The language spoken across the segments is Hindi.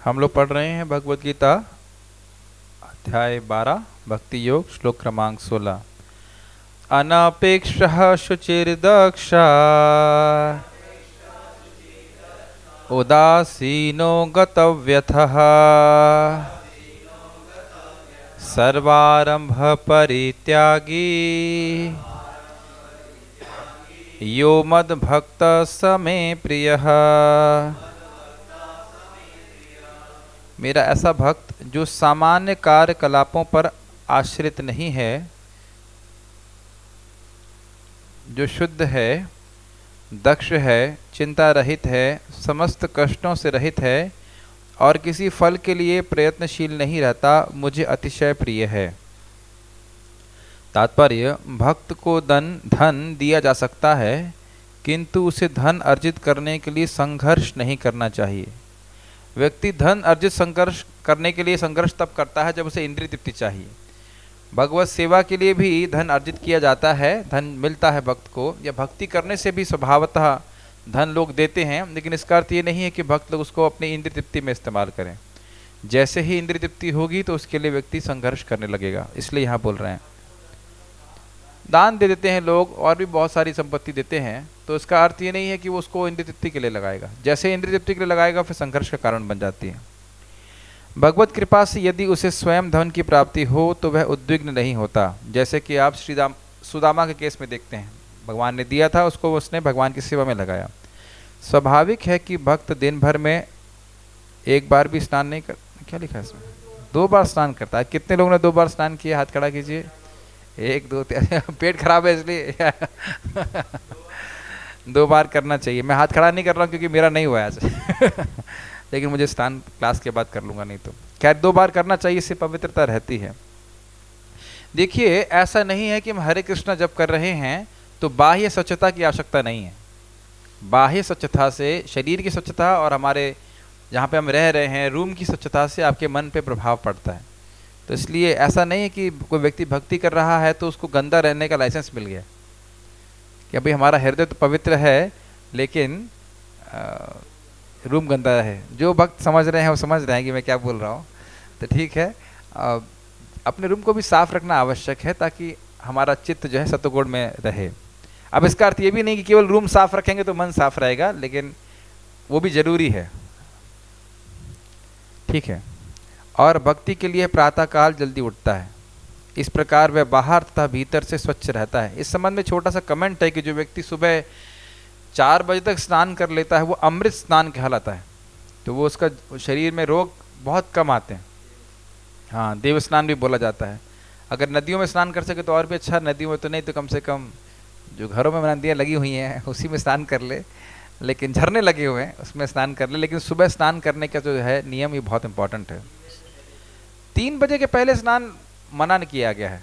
हम लोग पढ़ रहे हैं भगवद गीता अध्याय 12 भक्ति योग श्लोक क्रमांक 16। अनपेक्षः शुचिर्दक्षा उदासीनो गतव्यथः सर्वारंभ परित्यागी यो मद्भक्त स मे प्रियः। मेरा ऐसा भक्त जो सामान्य कार्यकलापों पर आश्रित नहीं है, जो शुद्ध है, दक्ष है, चिंता रहित है, समस्त कष्टों से रहित है और किसी फल के लिए प्रयत्नशील नहीं रहता, मुझे अतिशय प्रिय है। तात्पर्य, भक्त को धन दिया जा सकता है, किंतु उसे धन अर्जित करने के लिए संघर्ष नहीं करना चाहिए। व्यक्ति धन अर्जित संघर्ष करने के लिए संघर्ष तब करता है जब उसे इंद्रिय तृप्ति चाहिए। भगवत सेवा के लिए भी धन अर्जित किया जाता है, धन मिलता है भक्त को, या भक्ति करने से भी स्वभावतः धन लोग देते हैं, लेकिन इसका अर्थ ये नहीं है कि भक्त लोग उसको अपनी इंद्रिय तृप्ति में इस्तेमाल करें। जैसे ही इंद्रिय तृप्ति होगी तो उसके लिए व्यक्ति संघर्ष करने लगेगा। इसलिए यहाँ बोल रहे हैं दान दे देते हैं लोग और भी बहुत सारी संपत्ति देते हैं, तो इसका अर्थ ये नहीं है कि वो उसको इंद्रिय तृप्ति के लिए लगाएगा। जैसे इंद्रिय तृप्ति के लिए लगाएगा फिर संघर्ष का कारण बन जाती है। भगवत कृपा से यदि उसे स्वयं धन की प्राप्ति हो तो वह उद्विग्न नहीं होता। जैसे कि आप सुदामा के केस में देखते हैं, भगवान ने दिया था, उसको उसने भगवान की सेवा में लगाया। स्वाभाविक है कि भक्त दिन भर में एक बार भी स्नान नहीं कर, क्या लिखा है इसमें, 2 बार स्नान करता है। कितने लोगों ने 2 बार स्नान किया? हाथ खड़ा कीजिए। 1 2 3 पेट खराब है इसलिए 2 बार करना चाहिए। मैं हाथ खड़ा नहीं कर रहा हूँ क्योंकि मेरा नहीं हुआ आज लेकिन मुझे स्नान क्लास के बाद कर लूँगा, नहीं तो खैर 2 बार करना चाहिए, इससे पवित्रता रहती है। देखिए, ऐसा नहीं है कि हम हरे कृष्णा जप कर रहे हैं तो बाह्य स्वच्छता की आवश्यकता नहीं है। बाह्य स्वच्छता से, शरीर की स्वच्छता और हमारे जहाँ पे हम रह रहे हैं रूम की स्वच्छता से आपके मन पे प्रभाव पड़ता है। तो इसलिए ऐसा नहीं है कि कोई व्यक्ति भक्ति कर रहा है तो उसको गंदा रहने का लाइसेंस मिल गया कि अभी हमारा हृदय तो पवित्र है लेकिन रूम गंदा है। जो भक्त समझ रहे हैं वो समझ रहे हैं कि मैं क्या बोल रहा हूँ, तो ठीक है। अपने रूम को भी साफ रखना आवश्यक है ताकि हमारा चित्त जो है सत्वगुण में रहे। अब इसका अर्थ ये भी नहीं कि केवल रूम साफ रखेंगे तो मन साफ रहेगा, लेकिन वो भी जरूरी है, ठीक है। और भक्ति के लिए प्रातःकाल जल्दी उठता है, इस प्रकार वह बाहर तथा भीतर से स्वच्छ रहता है। इस संबंध में छोटा सा कमेंट है कि जो व्यक्ति सुबह 4 बजे तक स्नान कर लेता है वो अमृत स्नान कहलाता है, तो वो उसका शरीर में रोग बहुत कम आते हैं। हाँ, देव स्नान भी बोला जाता है। अगर नदियों में स्नान कर सके तो और भी अच्छा, नदियों में तो नहीं तो कम से कम जो घरों में नदियाँ लगी हुई हैं उसी में स्नान कर ले, लेकिन झरने लगे हुए हैं उसमें स्नान कर ले। लेकिन सुबह स्नान करने का जो है नियम ये बहुत इंपॉर्टेंट है। 3 बजे के पहले स्नान मना नहीं किया गया है,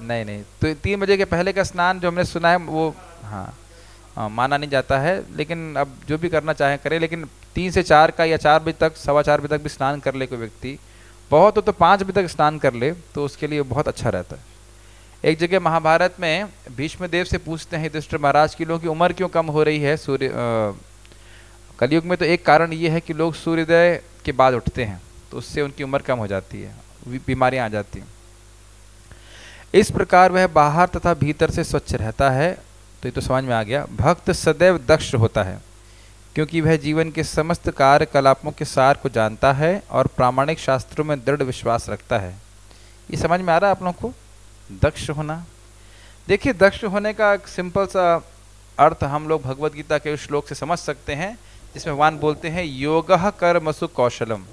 नहीं, तो 3 बजे के पहले का स्नान जो हमने सुना है वो हाँ माना नहीं जाता है। लेकिन अब जो भी करना चाहे करे, लेकिन 3 से 4 का या 4 बजे तक, 4:15 बजे तक भी स्नान कर ले कोई व्यक्ति, बहुत हो तो 5 बजे तक स्नान कर ले तो उसके लिए बहुत अच्छा रहता है। एक जगह महाभारत में भीष्म देव से पूछते हैं युधिष्ठिर महाराज की लोगों की उम्र क्यों कम हो रही है कलयुग में। तो एक कारण ये है कि लोग सूर्योदय के बाद उठते हैं तो उससे उनकी उम्र कम हो जाती है, बीमारियां आ जाती हैं। इस प्रकार वह बाहर तथा भीतर से स्वच्छ रहता है। तो ये तो समझ में आ गया। भक्त सदैव दक्ष होता है क्योंकि वह जीवन के समस्त कार्यकलापों के सार को जानता है और प्रामाणिक शास्त्रों में दृढ़ विश्वास रखता है। ये समझ में आ रहा है आप लोगों को, दक्ष होना? देखिए, दक्ष होने का एक सिंपल सा अर्थ हम लोग भगवद गीता के उस श्लोक से समझ सकते हैं जिसमें भगवान बोलते हैं योगः कर्मसु कौशलम।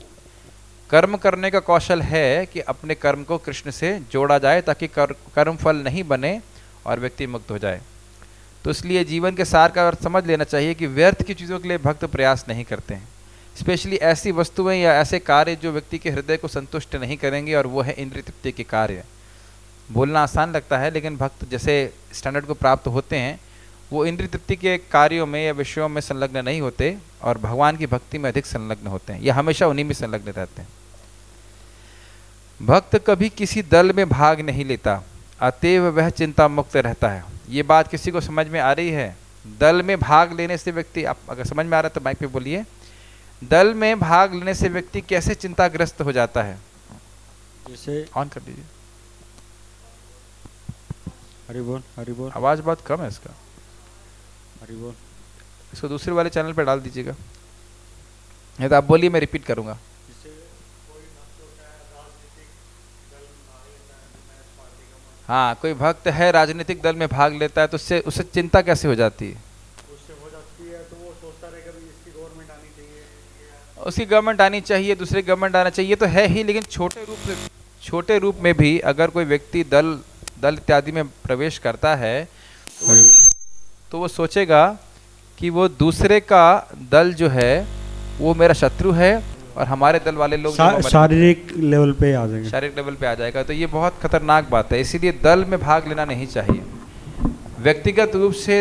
कर्म करने का कौशल है कि अपने कर्म को कृष्ण से जोड़ा जाए ताकि कर्म फल नहीं बने और व्यक्ति मुक्त हो जाए। तो इसलिए जीवन के सार का अर्थ समझ लेना चाहिए कि व्यर्थ की चीज़ों के लिए भक्त प्रयास नहीं करते हैं, स्पेशली ऐसी वस्तुएं या ऐसे कार्य जो व्यक्ति के हृदय को संतुष्ट नहीं करेंगे, और वो है इंद्रिय तृप्ति के कार्य। बोलना आसान लगता है लेकिन भक्त जैसे स्टैंडर्ड को प्राप्त होते हैं वो इंद्रिय तृप्ति के कार्यों में या विषयों में संलग्न नहीं होते और भगवान की भक्ति में अधिक संलग्न होते हैं, या हमेशा उन्हीं में संलग्न रहते हैं। भक्त कभी किसी दल में भाग नहीं लेता, अतएव वह चिंता मुक्त रहता है। ये बात किसी को समझ में आ रही है? दल में भाग लेने से व्यक्ति, आप अगर समझ में आ रहा है तो माइक पे बोलिए। दल में भाग लेने से व्यक्ति कैसे चिंताग्रस्त हो जाता है? जैसे ऑन कर दीजिए। हरि बोल, हरि बोल, आवाज बहुत कम है इसका, हरि बोल। इसको दूसरे वाले चैनल पे डाल दीजिएगा, नहीं तो आप बोलिए, मैं रिपीट करूंगा। हाँ, कोई भक्त है राजनीतिक दल में भाग लेता है तो उससे उससे चिंता कैसे हो जाती है? उससे हो जाती है तो वो सोचता रहेगा भी इसकी गवर्नमेंट आनी चाहिए, उसकी गवर्नमेंट आनी चाहिए, दूसरी गवर्नमेंट आना चाहिए, तो है ही, लेकिन छोटे रूप में भी अगर कोई व्यक्ति दल इत्यादि में प्रवेश करता है तो वो सोचेगा कि वो दूसरे का दल जो है वो मेरा शत्रु है और हमारे दल वाले लोग शारीरिक लेवल पे आ जाएंगे, शारीरिक लेवल पे आ जाएगा। तो ये बहुत खतरनाक बात है, इसीलिए दल में भाग लेना नहीं चाहिए। व्यक्तिगत रूप से,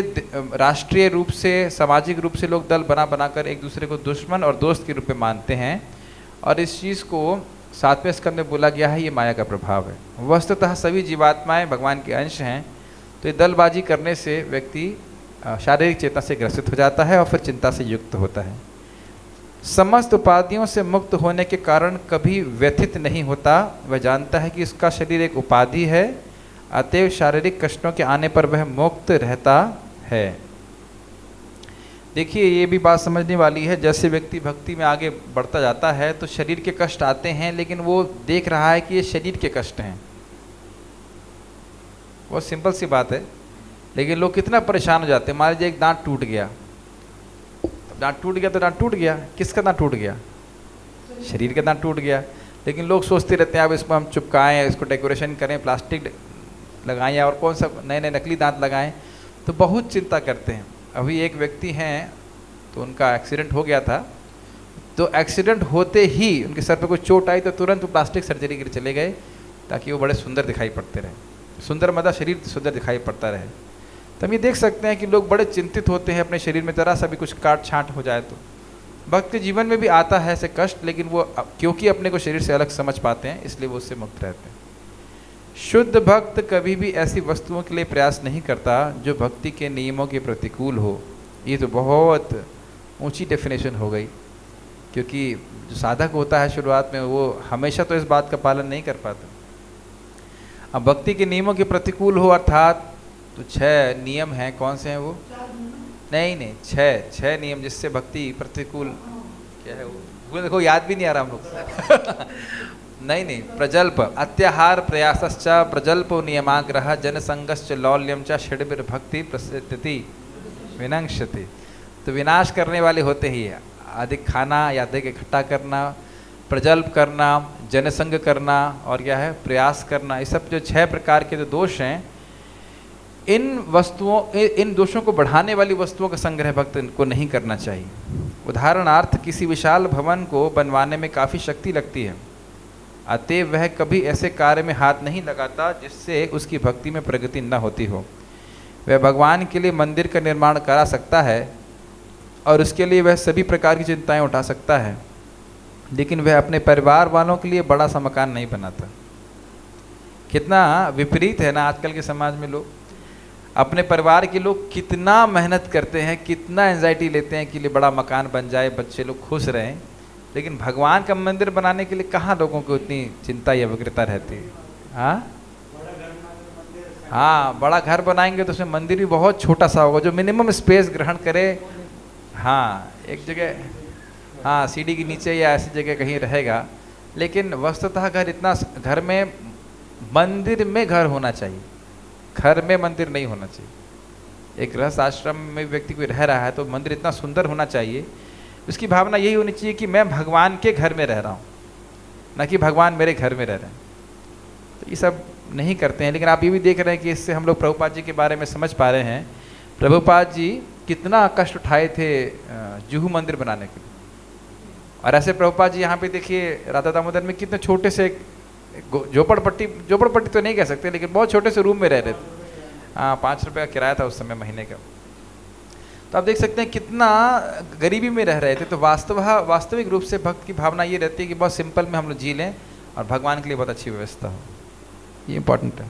राष्ट्रीय रूप से, सामाजिक रूप से लोग दल बना बनाकर एक दूसरे को दुश्मन और दोस्त के रूप में मानते हैं, और इस चीज़ को 7वें स्कंद में बोला गया है, ये माया का प्रभाव है। वस्तुतः सभी जीवात्माएं भगवान के अंश हैं, तो ये दलबाजी करने से व्यक्ति शारीरिक चेतना से ग्रसित हो जाता है और फिर चिंता से युक्त होता है। समस्त उपाधियों से मुक्त होने के कारण कभी व्यथित नहीं होता। वह जानता है कि इसका शरीर एक उपाधि है, अतएव शारीरिक कष्टों के आने पर वह मुक्त रहता है। देखिए, ये भी बात समझने वाली है। जैसे व्यक्ति भक्ति में आगे बढ़ता जाता है तो शरीर के कष्ट आते हैं, लेकिन वो देख रहा है कि ये शरीर के कष्ट हैं। बहुत सिंपल सी बात है, लेकिन लोग कितना परेशान हो जाते हैं। मान लीजिए एक दांत टूट गया, दांत टूट गया तो दांत टूट गया, किसका दांत टूट गया? शरीर का दांत टूट गया। लेकिन लोग सोचते रहते हैं अब इसको हम चिपकाएं, इसको डेकोरेशन करें, प्लास्टिक लगाएं या और कौन सा नए नए नकली दांत लगाएं, तो बहुत चिंता करते हैं। अभी एक व्यक्ति हैं तो उनका एक्सीडेंट हो गया था, तो एक्सीडेंट होते ही उनके सर पे कोई चोट आई तो तुरंत वो प्लास्टिक सर्जरी के लिए चले गए ताकि वो बड़े सुंदर दिखाई पड़ते रहे। सुंदर मतलब शरीर सुंदर दिखाई पड़ता रहे। तो हम ये देख सकते हैं कि लोग बड़े चिंतित होते हैं अपने शरीर में जरा सा भी कुछ काट छांट हो जाए तो। भक्त के जीवन में भी आता है ऐसे कष्ट, लेकिन वो क्योंकि अपने को शरीर से अलग समझ पाते हैं इसलिए वो उससे मुक्त रहते हैं। शुद्ध भक्त कभी भी ऐसी वस्तुओं के लिए प्रयास नहीं करता जो भक्ति के नियमों के प्रतिकूल हो। ये तो बहुत ऊंची डेफिनेशन हो गई, क्योंकि जो साधक होता है शुरुआत में वो हमेशा तो इस बात का पालन नहीं कर पाता। अब भक्ति के नियमों के प्रतिकूल हो अर्थात तो 6 नियम हैं, कौन से हैं वो? नहीं, 6 नियम जिससे भक्ति प्रतिकूल, क्या है वो देखो याद भी नहीं आ रहा हम लोग नहीं, प्रजल्प, अत्याहार प्रयासश्च प्रजल्पो नियमाग्रह जनसंगश्च लौल्यम च षड्भिर्भक्ति प्रसिद्धति विनंक्षति। तो विनाश करने वाले होते ही है, अधिक खाना या अधिक इकट्ठा करना, प्रजल्प करना, जनसंग करना और क्या है, प्रयास करना। ये सब जो 6 प्रकार के जो दोष हैं, इन दोषों को बढ़ाने वाली वस्तुओं का संग्रह भक्त को नहीं करना चाहिए। उदाहरणार्थ, किसी विशाल भवन को बनवाने में काफ़ी शक्ति लगती है, अतएव वह कभी ऐसे कार्य में हाथ नहीं लगाता जिससे उसकी भक्ति में प्रगति न होती हो। वह भगवान के लिए मंदिर का निर्माण करा सकता है और उसके लिए वह सभी प्रकार की चिंताएं उठा सकता है, लेकिन वह अपने परिवार वालों के लिए बड़ा सा मकान नहीं बनाता। कितना विपरीत है ना आजकल के समाज में। लोग अपने परिवार के लोग कितना मेहनत करते हैं, कितना एंजाइटी लेते हैं कि लिए बड़ा मकान बन जाए, बच्चे लोग खुश रहें, लेकिन भगवान का मंदिर बनाने के लिए कहाँ लोगों को इतनी चिंता या व्यग्रता रहती है। हाँ, बड़ा घर बनाएंगे तो उसमें मंदिर भी बहुत छोटा सा होगा जो मिनिमम स्पेस ग्रहण करे। हाँ, एक जगह, हाँ, सीढ़ी के नीचे या ऐसी जगह कहीं रहेगा, लेकिन वस्तुतः घर में मंदिर में घर होना चाहिए, घर में मंदिर नहीं होना चाहिए। एक गृहस्थ आश्रम में व्यक्ति कोई रह रहा है तो मंदिर इतना सुंदर होना चाहिए, उसकी भावना यही होनी चाहिए कि मैं भगवान के घर में रह रहा हूँ, न कि भगवान मेरे घर में रह रहे हैं। तो ये सब नहीं करते हैं। लेकिन आप ये भी देख रहे हैं कि इससे हम लोग प्रभुपाद जी के बारे में समझ पा रहे हैं। प्रभुपाद जी कितना कष्ट उठाए थे जुहू मंदिर बनाने के लिए, और ऐसे प्रभुपाद जी यहाँ पे देखिए राधा दामोदर में कितने छोटे से झोपड़पट्टी तो नहीं कह सकते, लेकिन बहुत छोटे से रूम में रह रहे थे। हाँ, 5 रुपये का किराया था उस समय महीने का। तो आप देख सकते हैं कितना गरीबी में रह रहे थे। तो वास्तविक रूप से भक्त की भावना ये रहती है कि बहुत सिंपल में हम लोग जी लें और भगवान के लिए बहुत अच्छी व्यवस्था हो। ये इंपॉर्टेंट है।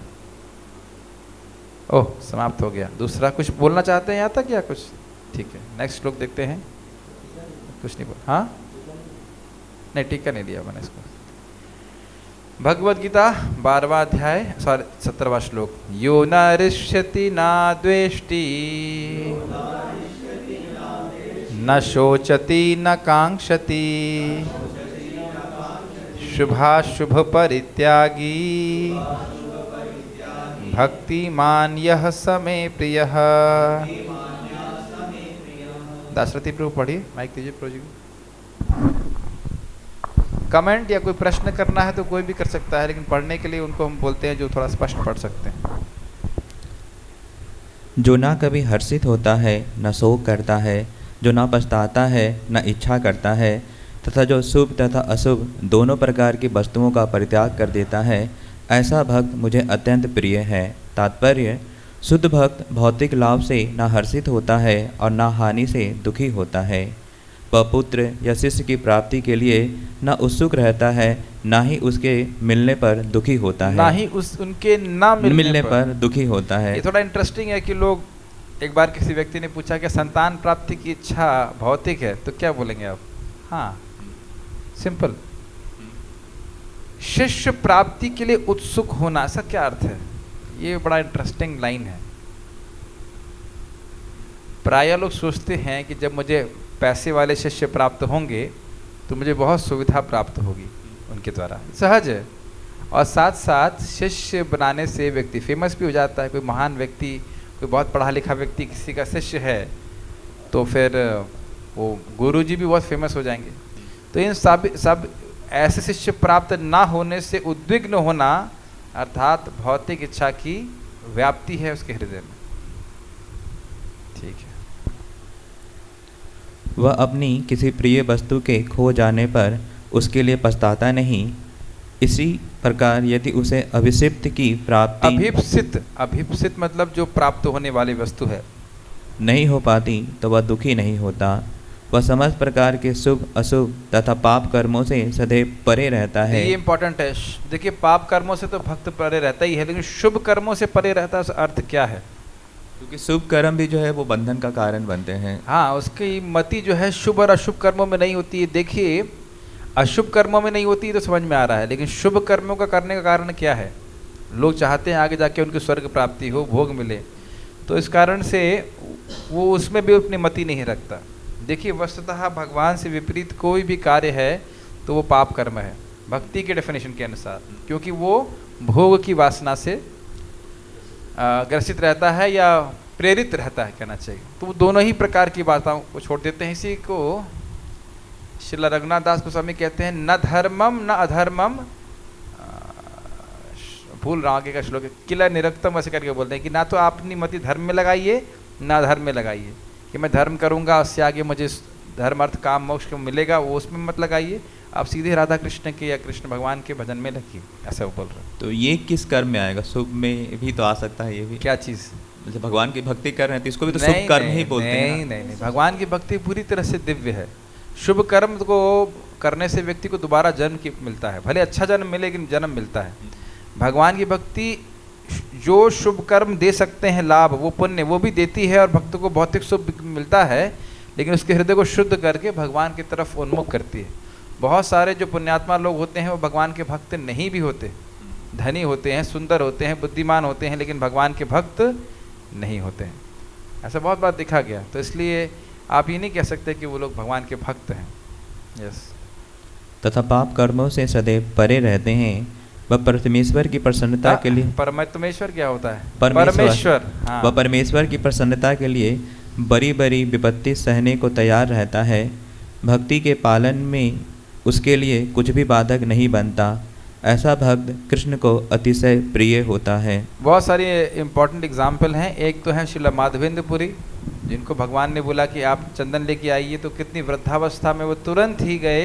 ओह, समाप्त हो गया। दूसरा कुछ बोलना चाहते हैं यहाँ तक या कुछ? ठीक है, नेक्स्ट लोग देखते हैं। कुछ नहीं बोल, हाँ नहीं टीका नहीं लिया मैंने इसको। भगवद गीता 12वां अध्याय 17वां श्लोक। यो न रिष्यति न द्वेष्टि न शोचति न कांक्षति शुभाशुभ परित्यागी भक्तिमान यः स मे प्रियः। दाशरथी प्रभु पढ़िए, माइक दीजिए प्रभु जी को। कमेंट या कोई प्रश्न करना है तो कोई भी कर सकता है, लेकिन पढ़ने के लिए उनको हम बोलते हैं जो थोड़ा स्पष्ट पढ़ सकते हैं। जो ना कभी हर्षित होता है न शोक करता है, जो ना पछताता है न इच्छा करता है, तथा जो शुभ तथा अशुभ दोनों प्रकार की वस्तुओं का परित्याग कर देता है, ऐसा भक्त मुझे अत्यंत प्रिय है। तात्पर्य, शुद्ध भक्त भौतिक लाभ से न हर्षित होता है और न हानि से दुखी होता है। वह पुत्र या शिष्य की प्राप्ति के लिए न उत्सुक रहता है, न ही उसके मिलने पर दुखी होता है, ना ही उनके ना मिलने पर दुखी होता है। ये थोड़ा इंटरेस्टिंग है कि लोग, एक बार किसी व्यक्ति ने पूछा कि संतान प्राप्ति की इच्छा भौतिक है, तो क्या बोलेंगे आप? हाँ, सिंपल। शिष्य प्राप्ति के लिए उत्सुक होना, ऐसा क्या अर्थ है? ये बड़ा इंटरेस्टिंग लाइन है। प्रायः लोग सोचते हैं कि जब मुझे पैसे वाले शिष्य प्राप्त होंगे तो मुझे बहुत सुविधा प्राप्त होगी उनके द्वारा। सहज है। और साथ साथ शिष्य बनाने से व्यक्ति फेमस भी हो जाता है। कोई महान व्यक्ति, कोई बहुत पढ़ा लिखा व्यक्ति किसी का शिष्य है तो फिर वो गुरु जी भी बहुत फेमस हो जाएंगे। तो इन सब ऐसे शिष्य प्राप्त ना होने से उद्विग्न होना, अर्थात भौतिक इच्छा की व्याप्ति है उसके हृदय में। ठीक है। वह अपनी किसी प्रिय वस्तु के खो जाने पर उसके लिए पछताता नहीं। इसी प्रकार यदि उसे अभिषिप्त की प्राप्ति अभिप्सित मतलब जो प्राप्त होने वाली वस्तु है नहीं हो पाती तो वह दुखी नहीं होता। वह समस्त प्रकार के शुभ अशुभ तथा पाप कर्मों से सदैव परे रहता है। ये इंपॉर्टेंट है। देखिए, पाप कर्मों से तो भक्त परे रहता ही है, लेकिन शुभ कर्मों से परे रहता है, उसका अर्थ क्या है? क्योंकि शुभ कर्म भी जो है वो बंधन का कारण बनते हैं। हाँ, उसकी मति जो है शुभ और अशुभ कर्मों में नहीं होती है। देखिए, अशुभ कर्मों में नहीं होती है तो समझ में आ रहा है, लेकिन शुभ कर्मों का करने का कारण क्या है? लोग चाहते हैं आगे जाके उनकी स्वर्ग प्राप्ति हो, भोग मिले, तो इस कारण से वो उसमें भी अपनी मति नहीं रखता। देखिए, वस्तुतः भगवान से विपरीत कोई भी कार्य है तो वो पाप कर्म है भक्ति के डेफिनेशन के अनुसार, क्योंकि वो भोग की वासना से ग्रसित रहता है या प्रेरित रहता है, कहना चाहिए। तो वो दोनों ही प्रकार की बातों को छोड़ देते हैं। इसी को श्रील रघुनाथ दास गोस्वामी कहते हैं, न धर्मम न अधर्मम, भूल रहा आगे का श्लोक, किला निरक्तम, ऐसे करके बोलते हैं कि ना तो आप अपनी मति धर्म में लगाइए ना अधर्म में लगाइए, कि मैं धर्म करूंगा उससे आगे मुझे धर्म अर्थ काम मोक्ष को मिलेगा, वो उसमें मत लगाइए। आप सीधे राधा कृष्ण के या कृष्ण भगवान के भजन में लगिए, ऐसा वो बोल रहे हैं। तो ये किस कर्म में आएगा? शुभ में भी तो आ सकता है ये भी। क्या चीज़? जैसे भगवान की भक्ति कर रहे हैं तो इसको भी तो शुभ कर्म ही बोलते हैं। नहीं, भगवान की भक्ति पूरी तरह से दिव्य है। शुभ कर्म को करने से व्यक्ति को दोबारा जन्म की मिलता है, भले अच्छा जन्म मिले लेकिन जन्म मिलता है। भगवान की भक्ति जो शुभ कर्म दे सकते हैं लाभ, वो पुण्य वो भी देती है, और भक्त को भौतिक शुभ मिलता है, लेकिन उसके हृदय को शुद्ध करके भगवान की तरफ उन्मुख करती है। बहुत सारे जो पुण्यात्मा लोग होते हैं वो भगवान के भक्त नहीं भी होते, धनी होते हैं, सुंदर होते हैं, बुद्धिमान होते हैं, लेकिन भगवान के भक्त नहीं होते हैं। ऐसा बहुत बार देखा गया। तो इसलिए आप ये नहीं कह सकते कि वो लोग भगवान के भक्त हैं। यस। तथा पाप कर्मों से सदैव परे रहते हैं। वह परमेश्वर की प्रसन्नता के लिए परमेश्वर क्या होता है? परमेश्वर। हाँ। वह परमेश्वर की प्रसन्नता के लिए बड़ी बड़ी विपत्ति सहने को तैयार रहता है। भक्ति के पालन में उसके लिए कुछ भी बाधक नहीं बनता। ऐसा भक्त कृष्ण को अतिशय प्रिय होता है। बहुत सारे इंपॉर्टेंट एग्जाम्पल हैं। एक तो है श्रील माधवेंद्रपुरी, जिनको भगवान ने बोला कि आप चंदन लेके आइए, तो कितनी वृद्धावस्था में वो तुरंत ही गए।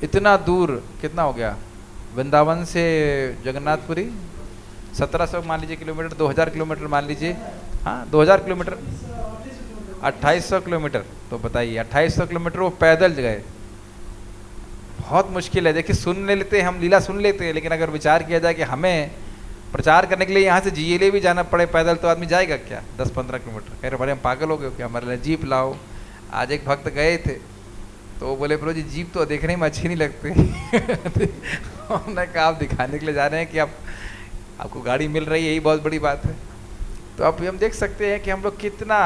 इतना दूर, कितना हो गया वृंदावन से जगन्नाथपुरी, 1700 मान लीजिए किलोमीटर, 2000 किलोमीटर मान लीजिए। हाँ, 2000 किलोमीटर, 2800 किलोमीटर। तो बताइए 2800 किलोमीटर वो पैदल गए। बहुत मुश्किल है। देखिए, सुन लेते हैं हम, लीला सुन लेते हैं, लेकिन अगर विचार किया जाए कि हमें प्रचार करने के लिए यहाँ से जीएलए भी जाना पड़े पैदल, तो आदमी जाएगा क्या 10-15 किलोमीटर? कह रहे बड़े हम पागल हो गए क्या, हमारे लिए जीप लाओ। आज एक भक्त गए थे, तो वो बोले प्रभु जी जीप तो देखने में अच्छी नहीं लगती। हमने कहा आप दिखाने के लिए जा रहे हैं कि आपको गाड़ी मिल रही है, यही बहुत बड़ी बात है। तो अब हम देख सकते हैं कि हम लोग कितना,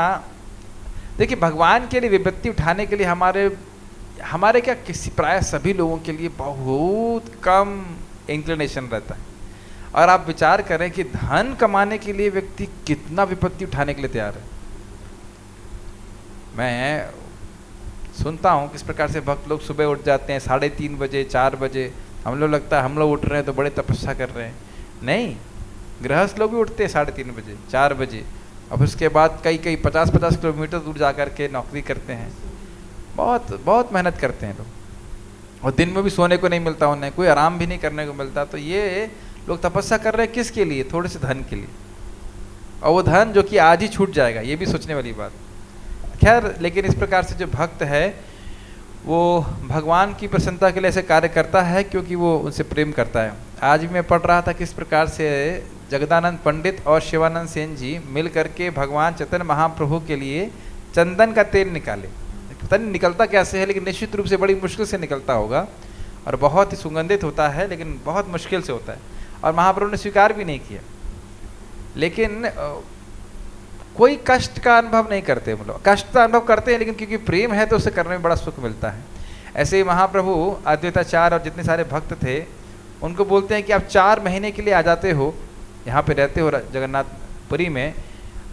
देखिए भगवान के लिए विपत्ति उठाने के लिए हमारे क्या किसी प्राय सभी लोगों के लिए बहुत कम इंक्लिनेशन रहता है। और आप विचार करें कि धन कमाने के लिए व्यक्ति कितना विपत्ति उठाने के लिए तैयार है। मैं सुनता हूँ किस प्रकार से भक्त लोग सुबह उठ जाते हैं 3:30 बजे 4 बजे। हम लोग लगता है हम लोग उठ रहे हैं तो बड़े तपस्या कर रहे हैं। नहीं, गृहस्थ लोग भी उठते हैं 3:30 बजे 4 बजे, और उसके बाद कई 50-50 किलोमीटर दूर जा कर के नौकरी करते हैं। बहुत बहुत मेहनत करते हैं लोग, और दिन में भी सोने को नहीं मिलता उन्हें, कोई आराम भी नहीं करने को मिलता। तो ये लोग तपस्या कर रहे हैं किसके लिए? थोड़े से धन के लिए, और वो धन जो कि आज ही छूट जाएगा, ये भी सोचने वाली बात। खैर, लेकिन इस प्रकार से जो भक्त है वो भगवान की प्रसन्नता के लिए ऐसे कार्य करता है क्योंकि वो उनसे प्रेम करता है। आज भी मैं पढ़ रहा था किस प्रकार से जगदानंद पंडित और शिवानंद सेन जी मिल करके भगवान चैतन्य महाप्रभु के लिए चंदन का तेल निकाले। पता नहीं निकलता कैसे है, लेकिन निश्चित रूप से बड़ी मुश्किल से निकलता होगा, और बहुत ही सुगंधित होता है, लेकिन बहुत मुश्किल से होता है। और महाप्रभु ने स्वीकार भी नहीं किया, लेकिन कोई कष्ट का अनुभव नहीं करते। मतलब कष्ट का अनुभव करते हैं, लेकिन क्योंकि प्रेम है तो उसे करने में बड़ा सुख मिलता है। ऐसे ही महाप्रभु अद्वैताचार्य और जितने सारे भक्त थे उनको बोलते हैं कि आप 4 महीने के लिए आ जाते हो, यहाँ पे रहते हो जगन्नाथपुरी में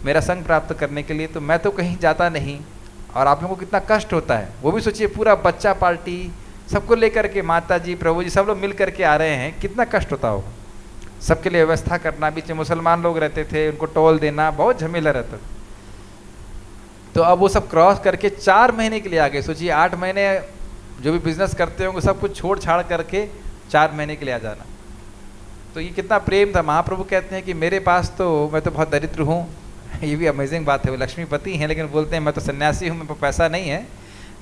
मेरा संग प्राप्त करने के लिए, तो मैं तो कहीं जाता नहीं, और आप लोगों को कितना कष्ट होता है। वो भी सोचिए, पूरा बच्चा पार्टी सबको लेकर के, माता जी प्रभु जी सब लोग मिल करके आ रहे हैं, कितना कष्ट होता होगा। सबके लिए व्यवस्था करना, बीच में मुसलमान लोग रहते थे, उनको टोल देना, बहुत झमेला रहता। तो अब वो सब क्रॉस करके 4 महीने के लिए आ गए। सोचिए 8 महीने जो भी बिजनेस करते होंगे सब कुछ छोड़ छाड़ करके 4 महीने के लिए आ जाना, तो ये कितना प्रेम था। महाप्रभु कहते हैं कि मेरे पास तो, मैं तो बहुत दरिद्र हूँ। ये भी अमेजिंग बात है, वो लक्ष्मीपति हैं, लेकिन बोलते हैं मैं तो सन्यासी हूँ, मेरे पास पैसा नहीं है,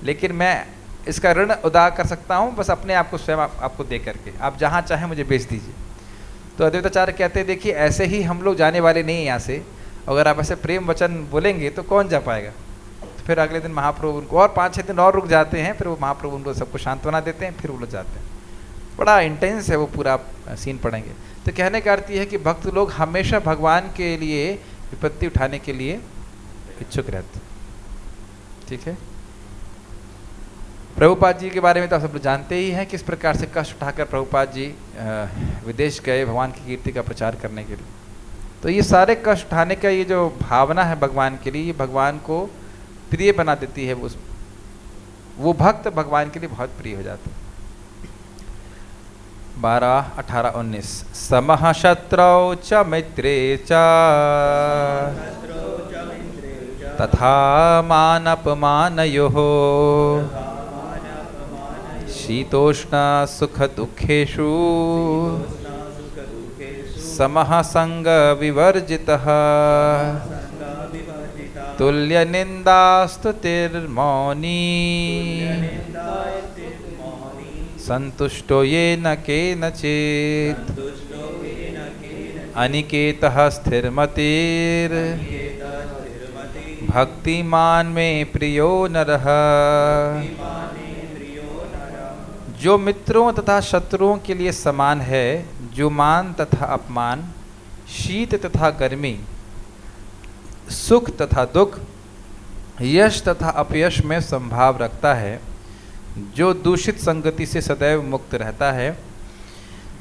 लेकिन मैं इसका ऋण अदा कर सकता हूँ बस अपने आप को स्वयं आपको दे करके, आप जहाँ चाहें मुझे बेच दीजिए। तो अद्वैताचार्य कहते हैं देखिए ऐसे ही हम लोग जाने वाले नहीं हैं यहाँ से, अगर आप ऐसे प्रेम वचन बोलेंगे तो कौन जा पाएगा। तो फिर अगले दिन महाप्रभु उनको और 5-6 दिन और रुक जाते हैं, फिर वो महाप्रभु उनको सबको सांत्वना देते हैं, फिर वो लोग जाते हैं। बड़ा इंटेंस है वो पूरा सीन पढ़ेंगे। तो कहने का अर्थ ये है कि भक्त लोग हमेशा भगवान के लिए विपत्ति उठाने के लिए इच्छुक रहते। ठीक है, प्रभुपाद जी के बारे में तो आप सब लोग जानते ही हैं, किस प्रकार से कष्ट उठाकर प्रभुपाद जी विदेश गए भगवान की कीर्ति का प्रचार करने के लिए। तो ये सारे कष्ट उठाने का ये जो भावना है भगवान के लिए, ये भगवान को प्रिय बना देती है। वो भक्त भगवान के लिए बहुत प्रिय हो जाते हैं। 12, 18, 19 समः शत्रौ च मित्रे च तथा मानपमानयोः शीतोष्ण सुख दुखेषु समः संग विवर्जितः तुल्य निंदा स्तुतिर्मौनी संतुष्टो ये न केनचित् अनिकेतः स्थिरमतिर् भक्तिमान में प्रियो नरः। जो मित्रों तथा शत्रुओं के लिए समान है, जो मान तथा अपमान, शीत तथा गर्मी, सुख तथा दुख, यश तथा अपयश में संभाव रखता है, जो दूषित संगति से सदैव मुक्त रहता है,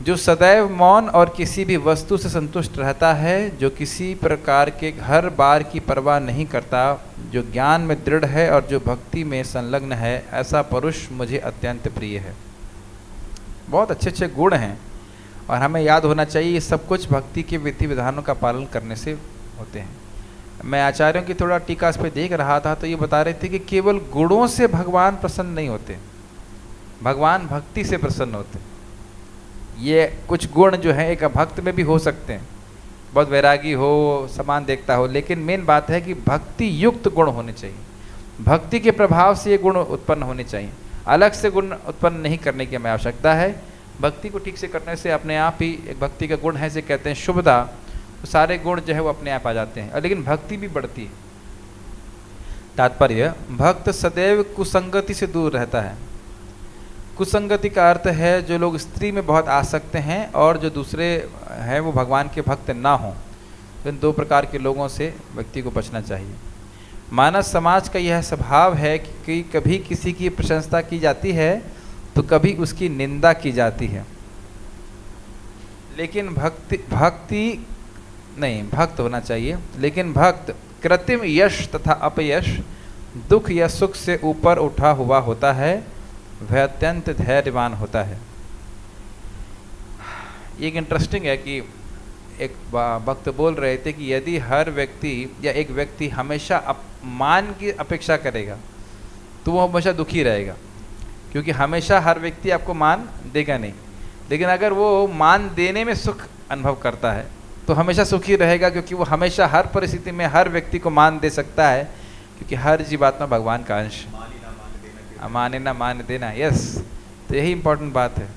जो सदैव मौन और किसी भी वस्तु से संतुष्ट रहता है, जो किसी प्रकार के घर बार की परवाह नहीं करता, जो ज्ञान में दृढ़ है और जो भक्ति में संलग्न है, ऐसा पुरुष मुझे अत्यंत प्रिय है। बहुत अच्छे अच्छे गुण हैं और हमें याद होना चाहिए ये सब कुछ भक्ति के विधि विधानों का पालन करने से होते हैं। मैं आचार्यों की थोड़ा टीका इस पर देख रहा था तो ये बता रहे थे कि केवल गुणों से भगवान प्रसन्न नहीं होते, भगवान भक्ति से प्रसन्न होते। ये कुछ गुण जो हैं एक भक्त में भी हो सकते हैं, बहुत वैरागी हो, समान देखता हो, लेकिन मेन बात है कि भक्ति युक्त गुण होने चाहिए। भक्ति के प्रभाव से ये गुण उत्पन्न होने चाहिए, अलग से गुण उत्पन्न नहीं करने की हमें आवश्यकता है। भक्ति को ठीक से करने से अपने आप ही एक भक्ति का गुण है, जिसे कहते हैं शुभता, तो सारे गुण जो है वो अपने आप आ जाते हैं, लेकिन भक्ति भी बढ़ती है। तात्पर्य, भक्त सदैव कुसंगति से दूर रहता है। कुसंगति का अर्थ है जो लोग स्त्री में बहुत आसक्त हैं और जो दूसरे हैं वो भगवान के भक्त ना हों। तो इन दो प्रकार के लोगों से व्यक्ति को बचना चाहिए। मानव समाज का यह स्वभाव है कि कभी किसी की प्रशंसा की जाती है तो कभी उसकी निंदा की जाती है, लेकिन भक्त होना चाहिए। लेकिन भक्त कृत्रिम यश तथा अपयश, दुख या सुख से ऊपर उठा हुआ होता है, वह अत्यंत धैर्यवान होता है। एक इंटरेस्टिंग है कि एक भक्त बोल रहे थे कि यदि हर व्यक्ति या एक व्यक्ति हमेशा मान की अपेक्षा करेगा तो वो हमेशा दुखी रहेगा, क्योंकि हमेशा हर व्यक्ति आपको मान देगा नहीं। लेकिन अगर वो मान देने में सुख अनुभव करता है तो हमेशा सुखी रहेगा, क्योंकि वो हमेशा हर परिस्थिति में हर व्यक्ति को मान दे सकता है, क्योंकि हर जीवात्मा भगवान का अंश। माने ना मान देना, यस। तो यही इम्पोर्टेंट बात है।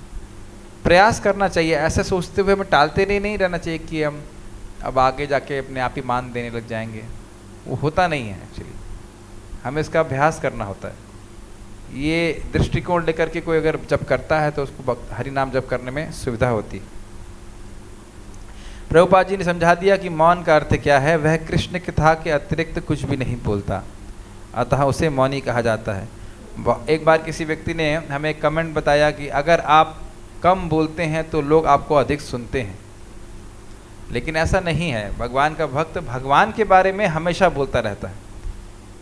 प्रयास करना चाहिए, ऐसा सोचते हुए हमें टालते नहीं रहना चाहिए कि हम अब आगे जाके अपने आप ही मान देने लग जाएंगे। वो होता नहीं है एक्चुअली, हमें इसका अभ्यास करना होता है। ये दृष्टिकोण लेकर के कोई अगर जप करता है तो उसको हरि नाम जप करने में सुविधा होती है। प्रभुपाद जी ने समझा दिया कि मौन का अर्थ क्या है। वह कृष्ण कथा के अतिरिक्त कुछ भी नहीं बोलता, अतः उसे मौनी कहा जाता है। एक बार किसी व्यक्ति ने हमें एक कमेंट बताया कि अगर आप कम बोलते हैं तो लोग आपको अधिक सुनते हैं, लेकिन ऐसा नहीं है। भगवान का भक्त भगवान के बारे में हमेशा बोलता रहता है।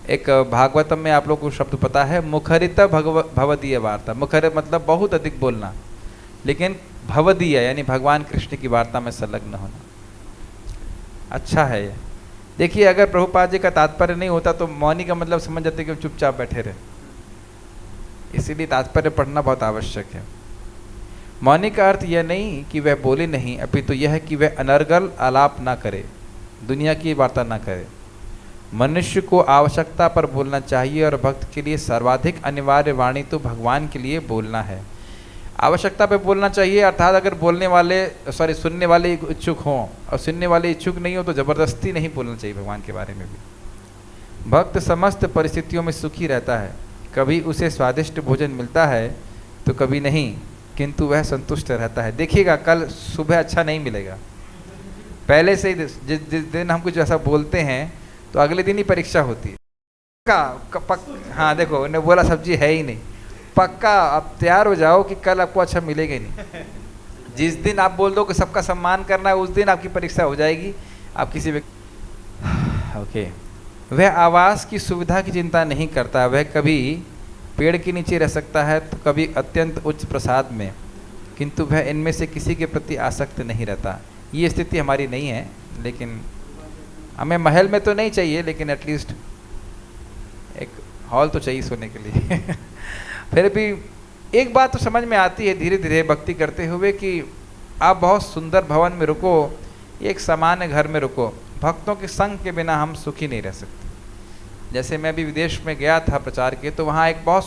एक भागवतम में आप लोग को शब्द पता है, मुखरित भवदीय वार्ता। मुखर मतलब बहुत अधिक बोलना, लेकिन भवदीय यानी भगवान कृष्ण की वार्ता में संलग्न होना अच्छा है ये। देखिए, अगर प्रभुपाद जी का तात्पर्य नहीं होता तो मौनी का मतलब समझ जाते कि चुपचाप बैठे रहे, इसीलिए तात्पर्य पढ़ना बहुत आवश्यक है। मौनी का अर्थ यह नहीं कि वह बोले नहीं, अपितु यह है कि वह अनर्गल आलाप ना करे, दुनिया की वार्ता ना करे। मनुष्य को आवश्यकता पर बोलना चाहिए और भक्त के लिए सर्वाधिक अनिवार्य वाणी तो भगवान के लिए बोलना है। आवश्यकता पे बोलना चाहिए, अर्थात अगर सुनने वाले इच्छुक हों, और सुनने वाले इच्छुक नहीं हो तो ज़बरदस्ती नहीं बोलना चाहिए भगवान के बारे में भी। भक्त समस्त परिस्थितियों में सुखी रहता है, कभी उसे स्वादिष्ट भोजन मिलता है तो कभी नहीं, किंतु वह संतुष्ट रहता है। देखिएगा, कल सुबह अच्छा नहीं मिलेगा, पहले से ही जिस दिन हम कुछ ऐसा बोलते हैं तो अगले दिन ही परीक्षा होती है। हाँ देखो, उन्होंने बोला सब्जी है ही नहीं, पक्का आप तैयार हो जाओ कि कल आपको अच्छा मिलेगा ही नहीं। जिस दिन आप बोल दो कि सबका सम्मान करना है, उस दिन आपकी परीक्षा हो जाएगी। आप किसी व्यक्ति ओके वह आवास की सुविधा की चिंता नहीं करता, वह कभी पेड़ के नीचे रह सकता है तो कभी अत्यंत उच्च प्रसाद में, किंतु वह इनमें से किसी के प्रति आसक्त नहीं रहता। ये स्थिति हमारी नहीं है, लेकिन हमें महल में तो नहीं चाहिए, लेकिन एटलीस्ट एक हॉल तो चाहिए सोने के लिए। फिर भी एक बात तो समझ में आती है धीरे धीरे भक्ति करते हुए कि आप बहुत सुंदर भवन में रुको, एक सामान्य घर में रुको, भक्तों के संग के बिना हम सुखी नहीं रह सकते। जैसे मैं भी विदेश में गया था प्रचार के, तो वहाँ एक बहुत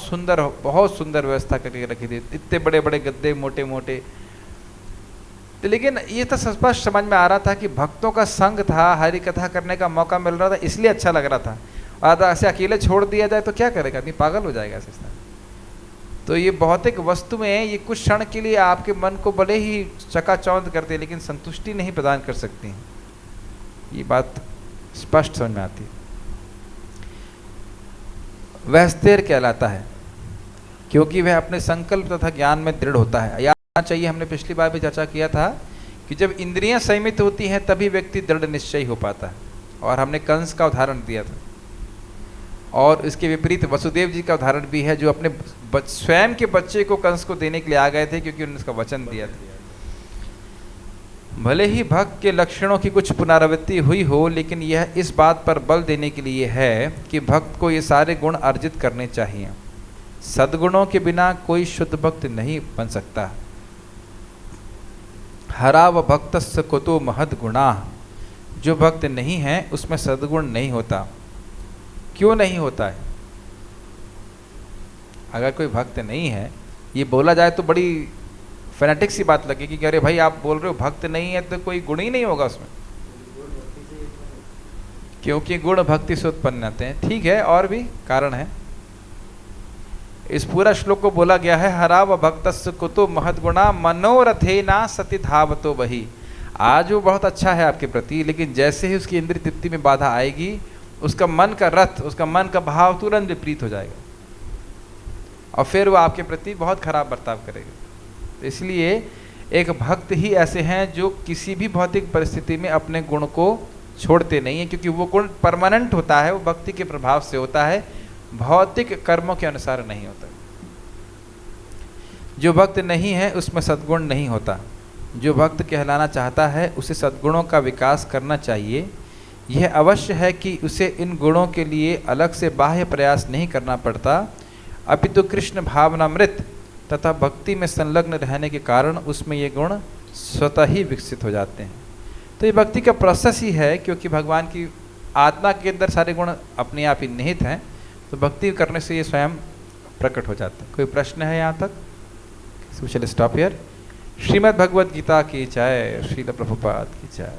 सुंदर व्यवस्था करके रखी थी, इतने बड़े बड़े गद्दे मोटे मोटे। तो लेकिन ये तो स्पष्ट समझ में आ रहा था कि भक्तों का संग था, हरि कथा करने का मौका मिल रहा था, इसलिए अच्छा लग रहा था। और ऐसे अकेले छोड़ दिया जाए तो क्या करेगा आदमी, पागल हो जाएगा ऐसे। तो ये भौतिक वस्तु में ये कुछ क्षण के लिए आपके मन को भले ही चकाचौंध करते, लेकिन संतुष्टि नहीं प्रदान कर सकती हैं। ये बात स्पष्ट समझ में आती है। वह स्थिर कहलाता है क्योंकि वह अपने संकल्प तथा ज्ञान में दृढ़ होता है। याद चाहिए, हमने पिछली बार भी चर्चा किया था कि जब इंद्रियां संयमित होती हैं तभी व्यक्ति दृढ़ निश्चयी हो पाता है। और हमने कंस का उदाहरण दिया था, और इसके विपरीत वसुदेव जी का उदाहरण भी है, जो अपने स्वयं के बच्चे को कंस को देने के लिए आ गए थे, क्योंकि उन्होंने उसका वचन दिया था। भले ही भक्त के लक्षणों की कुछ पुनरावृत्ति हुई हो, लेकिन यह इस बात पर बल देने के लिए है कि भक्त को ये सारे गुण अर्जित करने चाहिए। सद्गुणों के बिना कोई शुद्ध भक्त नहीं बन सकता। हरा व भक्तस्य कुतो महद गुणाः, जो भक्त नहीं है उसमें सद्गुण नहीं होता। क्यों नहीं होता है? अगर कोई भक्त नहीं है, ये बोला जाए तो बड़ी फैनेटिक सी बात लगेगी कि अरे भाई आप बोल रहे हो भक्त नहीं है तो कोई गुण ही नहीं होगा उसमें, क्योंकि गुण भक्ति से उत्पन्न होते हैं। ठीक है, और भी कारण है। इस पूरा श्लोक को बोला गया है हराव भक्तस्य कुतो महद्गुणा मनोरथे ना सति धावतो बही। आज वो बहुत अच्छा है आपके प्रति, लेकिन जैसे ही उसकी इंद्रिय तृप्ति में बाधा आएगी, उसका मन का रथ, उसका मन का भाव तुरंत विपरीत हो जाएगा और फिर वो आपके प्रति बहुत खराब बर्ताव करेगा। तो इसलिए एक भक्त ही ऐसे हैं जो किसी भी भौतिक परिस्थिति में अपने गुण को छोड़ते नहीं हैं, क्योंकि वो गुण परमानेंट होता है, वो भक्ति के प्रभाव से होता है, भौतिक कर्मों के अनुसार नहीं होता। जो भक्त नहीं है उसमें सद्गुण नहीं होता। जो भक्त कहलाना चाहता है उसे सद्गुणों का विकास करना चाहिए। यह अवश्य है कि उसे इन गुणों के लिए अलग से बाह्य प्रयास नहीं करना पड़ता, अपितु कृष्ण भावनामृत तथा भक्ति में संलग्न रहने के कारण उसमें ये गुण स्वतः ही विकसित हो जाते हैं। तो ये भक्ति का प्रोसेस ही है, क्योंकि भगवान की आत्मा के अंदर सारे गुण अपने आप ही निहित हैं, तो भक्ति करने से ये स्वयं प्रकट हो जाते हैं। कोई प्रश्न है यहाँ तक? Stop here. श्रीमद् भगवद गीता की जय, श्रील प्रभुपाद की जय।